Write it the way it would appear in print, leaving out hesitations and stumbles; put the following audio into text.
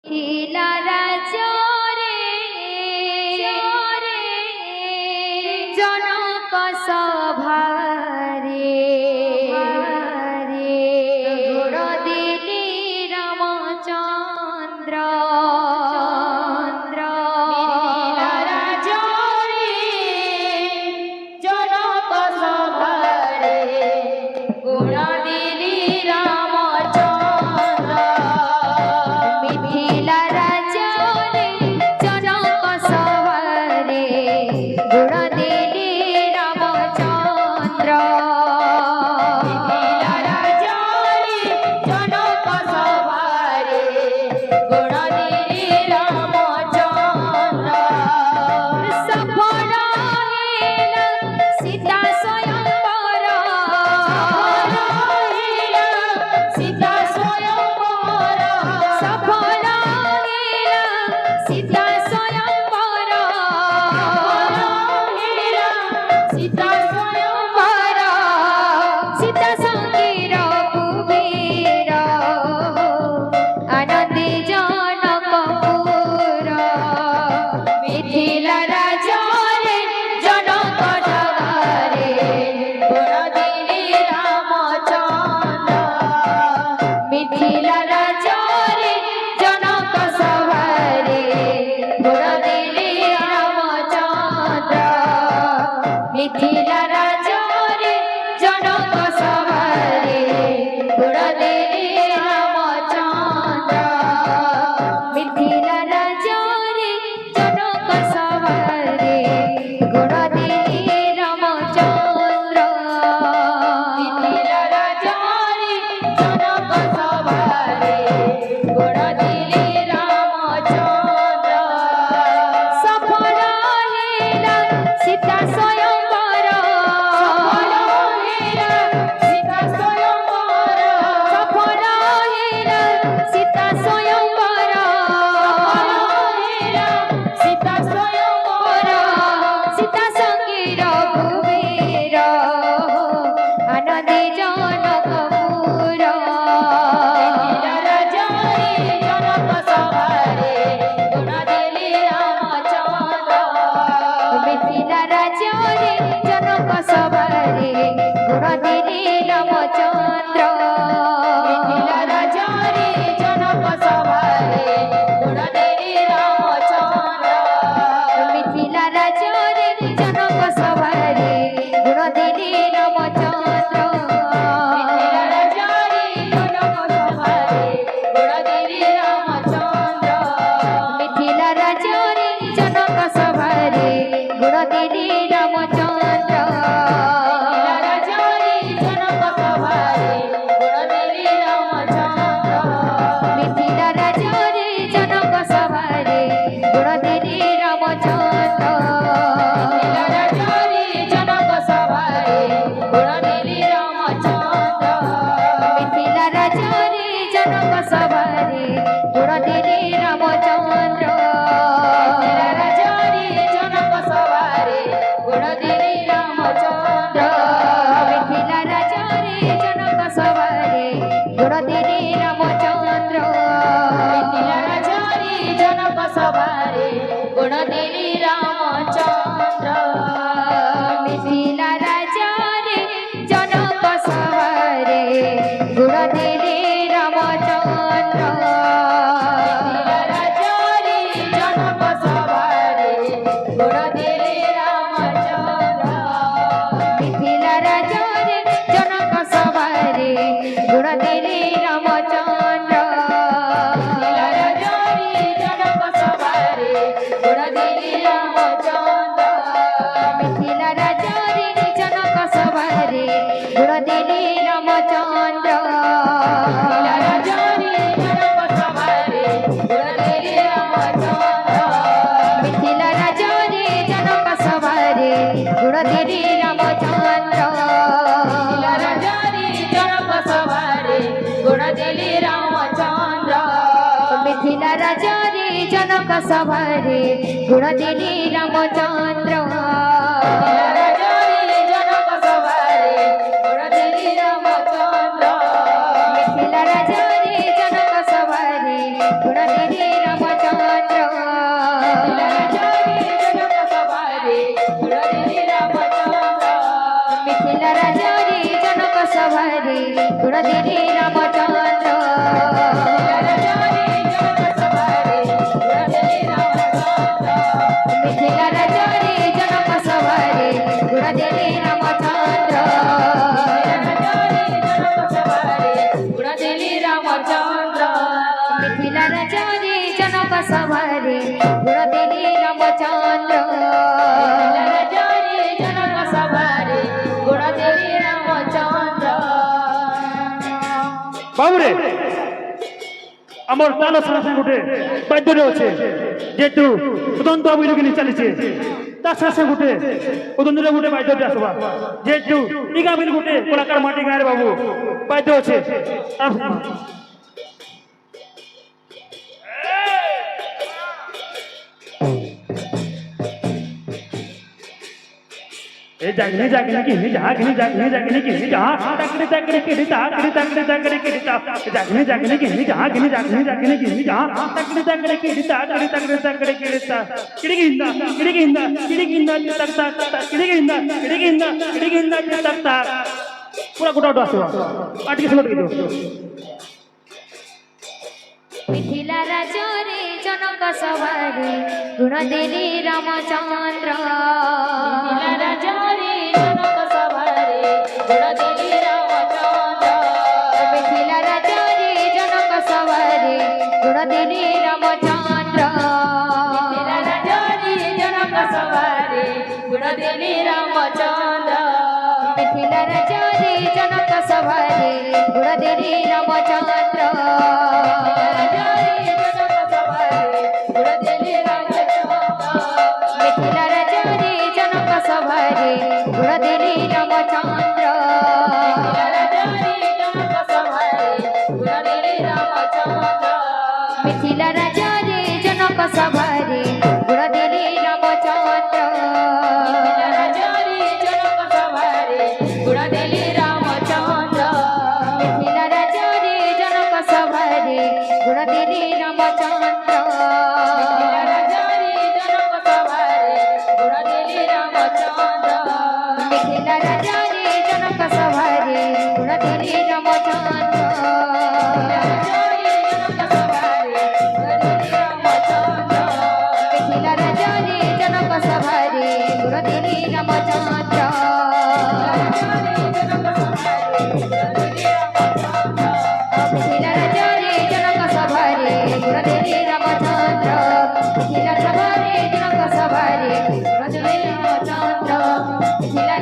মিথিলারা জরে জনক সভারে ঘোর দিলি রামচন্দ্র মিথিলারা জরে জনক সভারে ঘোর দিলি রামচন্দ্র মিথিলারা জরে জনক সভারে ঘোর দিলি রামচন্দ্র মিথিলারা জরে জনক সভারে ঘোর দিলি রামচন্দ্র সফল হেলা সীতা স্বয়ংবর সীতা স্বয়ংবর সফল হেলা সীতা স্বয়ংবর সীতা স্বয়ংবর সীতা সঙ্গীর কুবীর আনন্দে জনকপুর মিথিলারা জরে জনক নগরে ঘোর দিলি রামচন্দ্র মিথিলারা জরে জনক সভারে ঘোর দিলি রামচন্দ্র মিথিলারা জরে জনক সভারে ঘোর দিলি রামচন্দ্র মিথিলারা জরে জনক সভারে ঘোর দিলি রামচন্দ্র মিথিলারা জরে জনক সভারে ঘোর দিলি রামচন্দ্র সফল হেলা সীতা স্বয়ংবর সফল হেলা সীতা স্বয়ংবর সফল হেলা সীতা স্বয়ংবর সফল হেলা সীতা স্বয়ংবর সীতা সঙ্গীর কুবীর আনন্দে জনকপুর মিথিলারা জরে জনক সভারে ঘোর দিলি রামচন্দ্র মিথিলারা জরে জনক সভারে ঘোর দিলি রামচন্দ্র মিথিলারা জরে জনক সভারে ঘোর দিলি রামচন্দ্র মিথিলারা জরে জনক সভারে ঘোর দিলি রামচন্দ্র মিথিলারা জরে জনক সভারে ঘোর দিলি রামচন্দ্র মিথিলারা জরে জনক সভারে ঘোর দিলি রামচন্দ্র মিথিলারা জরে জনক সভারে ঘোর দিলি রামচন্দ্র মিথিলারা জরে জনক সভারে ঘোর দিলি রামচন্দ্র মিথিলারা জরে জনক সভারে ঘোর দিলি রামচন্দ্র মিথিলারা জরে জনক সভারে ঘোর দিলি রামচন্দ্র মিথিলারা জরে জনক সভারে ঘোর দিলি রামচন্দ্র মিথিলারা জরে জনক সভারে ঘোর দিলি রামচন্দ্র মিথিলারা জরে জনক সভারে ঘোর দিলি রামচন্দ্র মিথিলারা জরে জনক সভারে ঘোর দিলি রামচন্দ্র মিথিলারা জরে জনক সভারে ঘোর দিলি রামচন্দ্র মিথিলারা জরে জনক সভারে ঘোর দিলি রামচন্দ্র মিথিলারা জরে জনক সভারে ঘোর দিলি রামচন্দ্র মিথিলারা জরে জনক সভারে ঘোর দিলি রামচন্দ্র মিথিলারা জরে জনক সভারে ঘোর দিলি রামচন্দ্র মিথিলারা জরে জনক সভারে ঘোর দিলি রামচন্দ্র মিথিলারা জরে জনক সভারে ঘোর দিলি রামচন্দ্র মিথিলারা জরে জনক সভারে ঘোর দিলি রামচন্দ্র মিথিলারা জরে জনক সভারে ঘোর দিলি রামচন্দ্র মিথিলারা জরে জনক সভারে ঘোর দিলি রাজরে জনক সভারে গুণ দিলে রামচন্দ্র রাজরে জনক সভারে গুণ দিলে রামচন্দ্র বাবুরে আমার তালা সারা সঙ্গে উঠে বাধ্যটা আছে যেহেতু উদন্ত বাবু লোকে নিয়ে চালিছে তার সাথে উঠে উদন্তরা উঠে বাধ্যটা আসবা যেহেতু টিকা মিল উঠে কোলাকার মাটি গায়ের বাবু বাধ্য আছে ए जागने जागने की नहीं जागने जागने जागने की नहीं जा तकड़े तकड़े की नहीं तकड़े तकड़े तकड़े की नहीं जागने जागने की नहीं जागने जागने जागने की नहीं जा तकड़े तकड़े की नहीं तकड़े तकड़े तकड़े की नहीं किड़गिंदा किड़गिंदा किड़गिंदा तक तक किड़गिंदा किड़गिंदा किड़गिंदा तक तक पूरा गोटा उड़ा से आठ के सुलट के दो मिथिला राजरे जनक सवारे गुण दिले रामचंद्र मिथिला राजरे जनक सवारे गुण दिले रामचंद्र मिथिला राजरे जनक सवारे गुण दिले रामचंद्र मिथिला राजरे जनक सवारे गुण दिले रामचंद्र मिथिला राजरे जनक सवारे गुण दिले रामचंद्र मिथिला राजरे जनक सभारे गुण दिले रामचंद्र मिथिला राजरे जनक सभारे गुण दिले रामचंद्र गुण दिले रामचंद्र मिथिला राजरे जनक सभारे गुण दिले रामचंद्र मिथिला राजरे जनक सभारे गुण दिले रामचंद्र मिथिला राजरे जनक सभारे गुण दिले रामचंद्र मिथिला राजरे जनक सभारे गुण दिले रामचंद्र मिथिला सभारे जनक सभारे गुण दिले रामचंद्र मिथिला